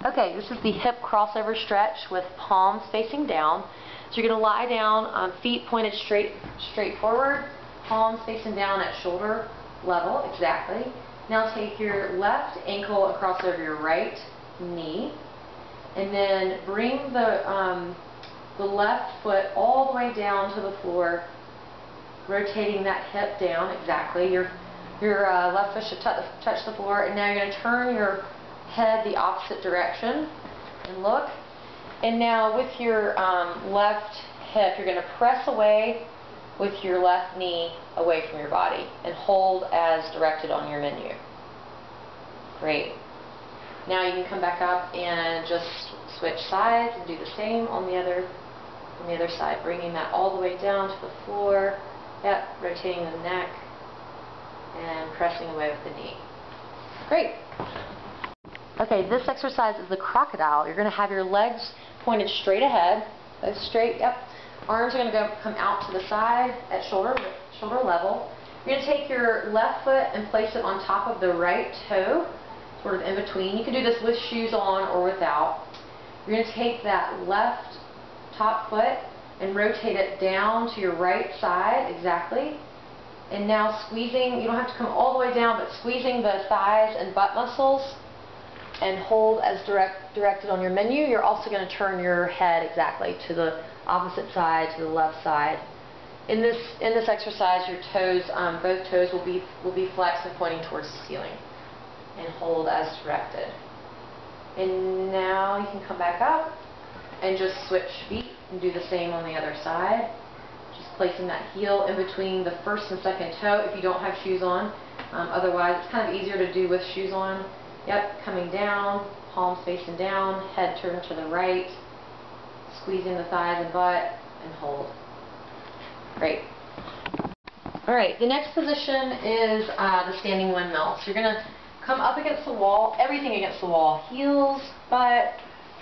Okay, this is the hip crossover stretch with palms facing down. So you're going to lie down, feet pointed straight forward, palms facing down at shoulder level, exactly. Now take your left ankle across over your right knee, and then bring the left foot all the way down to the floor, rotating that hip down, exactly. Your left foot should touch the floor, and now you're going to turn your head the opposite direction and look. And now with your left hip, you're going to press away with your left knee away from your body and hold as directed on your menu. Great. Now you can come back up and just switch sides and do the same on the other side, bringing that all the way down to the floor. Yep, rotating the neck and pressing away with the knee. Great. Okay, this exercise is the crocodile. You're going to have your legs pointed straight ahead. Both straight, yep. Arms are going to come out to the side at shoulder level. You're going to take your left foot and place it on top of the right toe, sort of in between. You can do this with shoes on or without. You're going to take that left top foot and rotate it down to your right side, exactly. And now squeezing, you don't have to come all the way down, but squeezing the thighs and butt muscles and hold as directed on your menu. You're also going to turn your head exactly to the opposite side, to the left side. In this exercise, your toes, both toes will be flexed and pointing towards the ceiling, and hold as directed. And now you can come back up and just switch feet and do the same on the other side. Just placing that heel in between the first and second toe if you don't have shoes on. Otherwise, it's kind of easier to do with shoes on. Yep, coming down, palms facing down, head turned to the right, squeezing the thighs and butt, and hold. Great. Alright, the next position is the standing windmill. So you're going to come up against the wall, everything against the wall, heels, butt,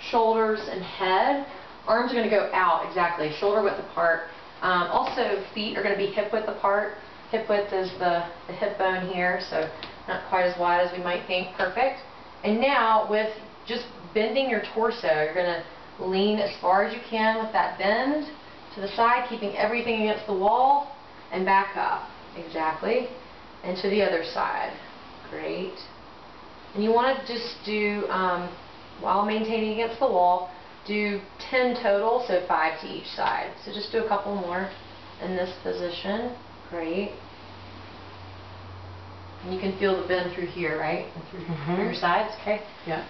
shoulders, and head. Arms are going to go out, exactly, shoulder width apart. Also, feet are going to be hip width apart. Hip width is the hip bone here, so not quite as wide as we might think. Perfect. And now, with just bending your torso, you're going to lean as far as you can with that bend to the side, keeping everything against the wall, and back up. Exactly. And to the other side. Great. And you want to just do, while maintaining against the wall, do 10 total, so 5 to each side. So just do a couple more in this position. Great. And you can feel the bend through here, right? And through your sides, okay? Yeah.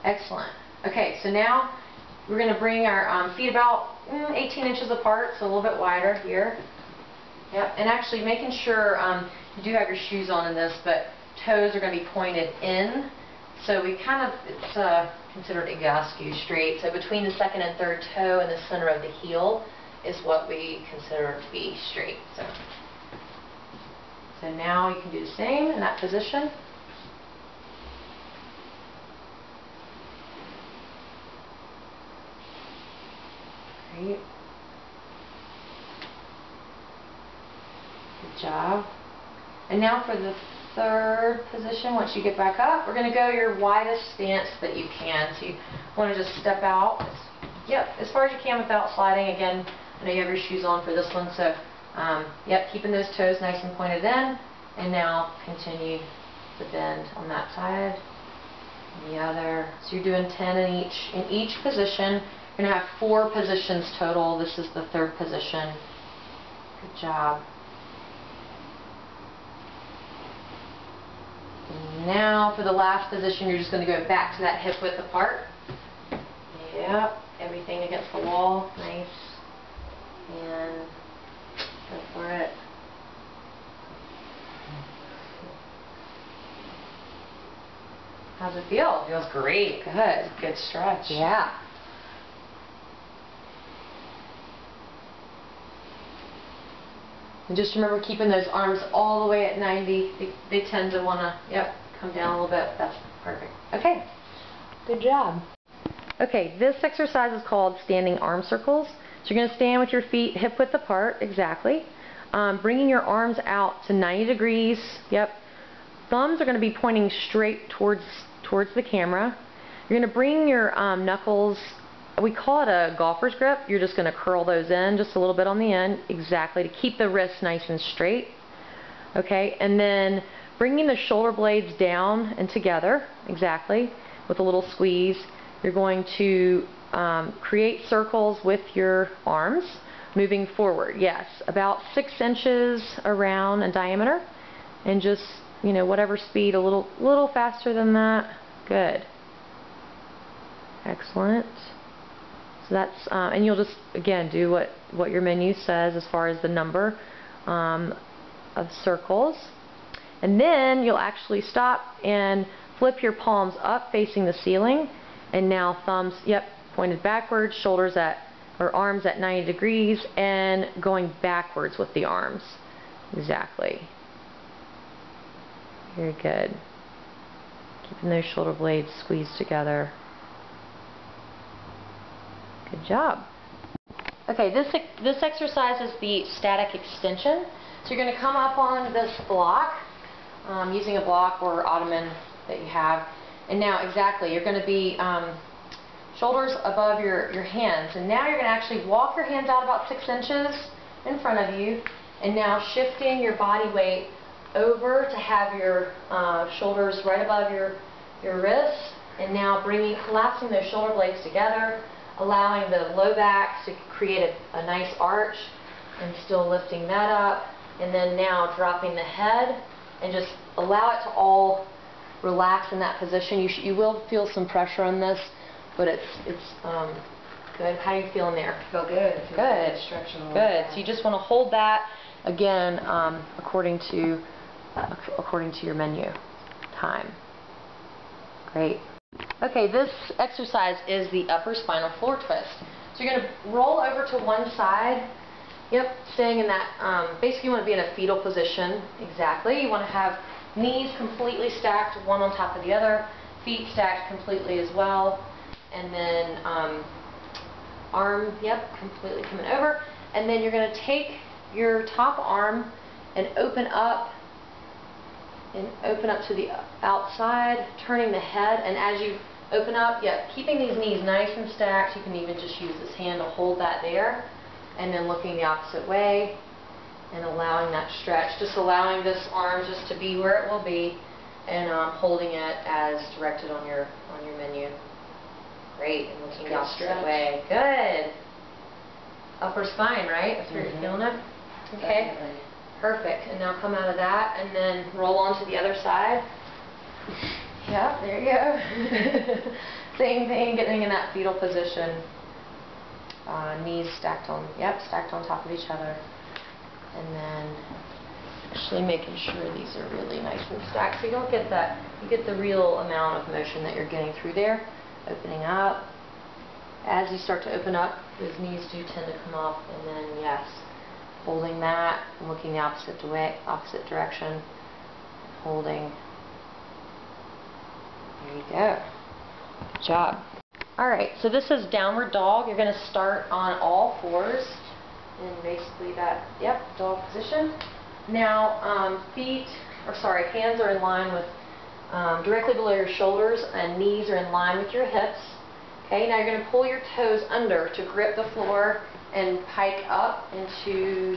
Excellent. Okay, so now we're going to bring our feet about 18 inches apart, so a little bit wider here. Yep, and actually making sure you do have your shoes on in this, but toes are going to be pointed in. So we kind of, it's considered Egoscue straight. So between the second and third toe and the center of the heel is what we consider to be straight. So now you can do the same in that position. Great. Good job. And now for the third position, once you get back up, we're going to go your widest stance that you can. So you want to just step out, yep, as far as you can without sliding. Again, I know you have your shoes on for this one, so yep, keeping those toes nice and pointed in, and now continue the bend on that side, and the other. So you're doing 10 in each position. You're going to have 4 positions total. This is the third position. Good job. And now for the last position, you're just going to go back to that hip width apart. Yep, everything against the wall. Nice. And go for it. How's it feel? Feels great. Good. Good stretch. Yeah. And just remember keeping those arms all the way at 90. They tend to want to, yep, come down a little bit. That's perfect. Okay. Good job. Okay, this exercise is called standing arm circles. So you're going to stand with your feet hip width apart, exactly. Bringing your arms out to 90 degrees. Yep. Thumbs are going to be pointing straight towards towards the camera. You're going to bring your knuckles, we call it a golfer's grip. You're just going to curl those in just a little bit on the end, exactly, to keep the wrists nice and straight. Okay, and then bringing the shoulder blades down and together, exactly, with a little squeeze. You're going to create circles with your arms, moving forward. Yes, about 6 inches around in diameter, and just, you know, whatever speed, a little faster than that. Good. Excellent. So that's, and you'll just, again, do what your menu says as far as the number of circles. And then you'll actually stop and flip your palms up facing the ceiling. And now thumbs, yep, pointed backwards, shoulders at, or arms at 90 degrees, and going backwards with the arms. Exactly. Very good. Keeping those shoulder blades squeezed together. Good job. Okay, this exercise is the static extension. So you're going to come up on this block, using a block or ottoman that you have. And now, exactly, you're going to be shoulders above your hands. And now you're going to actually walk your hands out about 6 inches in front of you. And now shifting your body weight over to have your shoulders right above your wrists. And now collapsing those shoulder blades together, allowing the low back to create a nice arch, and still lifting that up. And then now dropping the head, and just allow it to all relax in that position. You will feel some pressure on this, but it's good. How are you feeling there? Feel good. Good. Stretching a little Good. bit. So you just want to hold that again, according to your menu time. Great. Okay, this exercise is the upper spinal floor twist. So you're going to roll over to one side. Yep, staying in that, basically you want to be in a fetal position, exactly. You want to have knees completely stacked, one on top of the other, feet stacked completely as well, and then arm, yep, completely coming over. And then you're going to take your top arm and open up to the outside, turning the head, and as you open up, yep, keeping these knees nice and stacked. You can even just use this hand to hold that there. And then looking the opposite way and allowing that stretch, just allowing this arm just to be where it will be, and holding it as directed on your menu. Great, and looking the opposite way. Good. Upper spine, right? That's where you're feeling it? Okay. Definitely. Perfect. And now come out of that and then roll on to the other side. Yeah, there you go. Same thing, getting in that fetal position. Knees stacked on top of each other, and then actually making sure these are really nice and stacked, so you don't get that. You get the real amount of motion that you're getting through there. Opening up. As you start to open up, those knees do tend to come up, and then yes, holding that, and looking the opposite direction, holding. There you go. Good job. Alright, so this is downward dog. You're going to start on all fours in basically that, yep, dog position. Now, hands are in line with, directly below your shoulders, and knees are in line with your hips. Okay, now you're going to pull your toes under to grip the floor and pike up into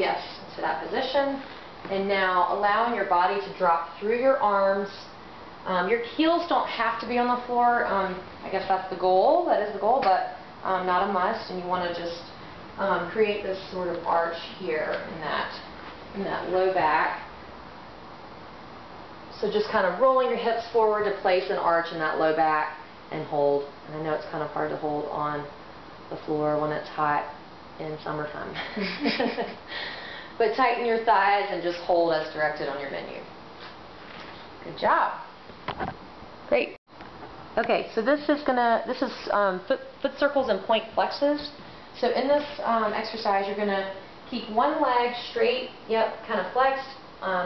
that position. And now allowing your body to drop through your arms. Your heels don't have to be on the floor. I guess that's the goal. That is the goal, but not a must. And you want to just create this sort of arch here in that low back. So just kind of rolling your hips forward to place an arch in that low back and hold. And I know it's kind of hard to hold on the floor when it's hot in summertime. But tighten your thighs and just hold as directed on your menu. Good job. Great. Okay, so this is foot circles and point flexes. So in this exercise, you're gonna keep one leg straight, kind of flexed,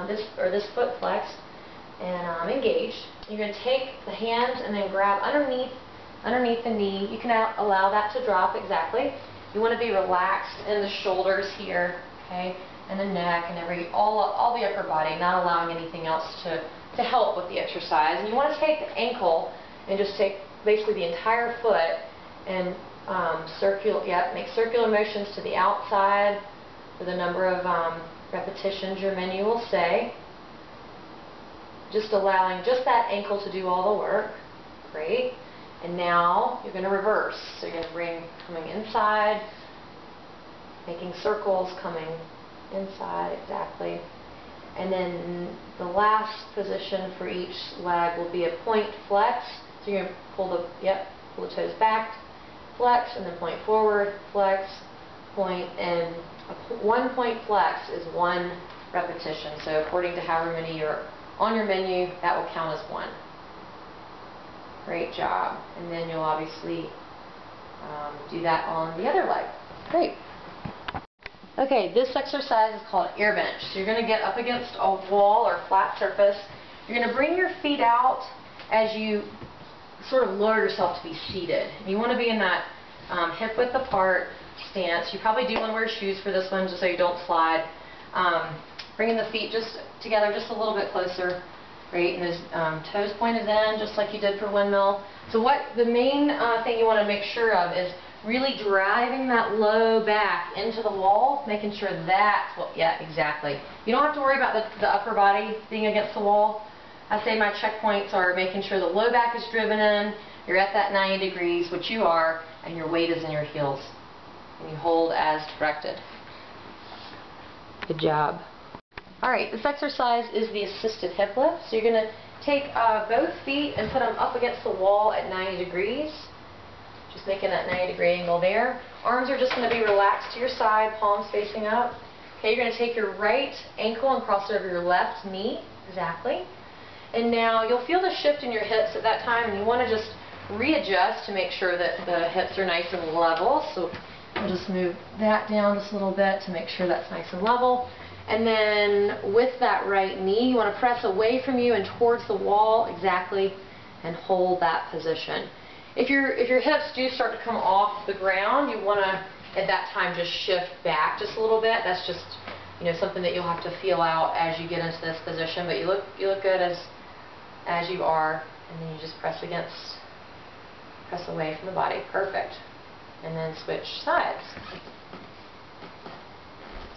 this foot flexed and engaged. You're gonna take the hands and then grab underneath the knee. You can allow that to drop, exactly. You want to be relaxed in the shoulders here, okay, and the neck and all the upper body, not allowing anything else to help with the exercise. And you want to take the ankle and just take basically the entire foot and make circular motions to the outside for the number of repetitions your menu will say. Just allowing just that ankle to do all the work. Great. And now you're going to reverse. So you're going to bring coming inside, making circles, coming inside, exactly. And then the last position for each leg will be a point flex. So you're going to pull the toes back, flex, and then point forward, flex, point, and a 1 point flex is 1 repetition. So according to however many you're on your menu, that will count as 1. Great job. And then you'll obviously do that on the other leg. Great. Okay, this exercise is called air bench. So you're going to get up against a wall or flat surface. You're going to bring your feet out as you sort of lower yourself to be seated. You want to be in that hip width apart stance. You probably do want to wear shoes for this one just so you don't slide. Bringing the feet just together just a little bit closer. Great, and those toes pointed in just like you did for windmill. So what the main thing you want to make sure of is really driving that low back into the wall, making sure that's what, yeah, exactly. You don't have to worry about the upper body being against the wall. I say my checkpoints are making sure the low back is driven in, you're at that 90 degrees, which you are, and your weight is in your heels. And you hold as directed. Good job. Alright, this exercise is the assisted hip lift. So you're going to take both feet and put them up against the wall at 90 degrees. Just making that 90 degree angle there. Arms are just going to be relaxed to your side, palms facing up. Okay, you're going to take your right ankle and cross it over your left knee. Exactly. And now you'll feel the shift in your hips at that time, and you want to just readjust to make sure that the hips are nice and level. So I'll just move that down just a little bit to make sure that's nice and level. And then with that right knee, you want to press away from you and towards the wall, exactly, and hold that position. If your hips do start to come off the ground, you want to, at that time, just shift back just a little bit. That's just, something that you'll have to feel out as you get into this position. But you look good as you are, and then you just press away from the body. Perfect. And then switch sides.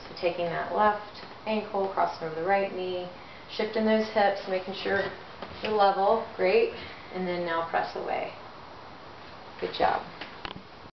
So taking that left ankle, crossing over the right knee, shifting those hips, making sure they're level. Great. And then now press away. Good job.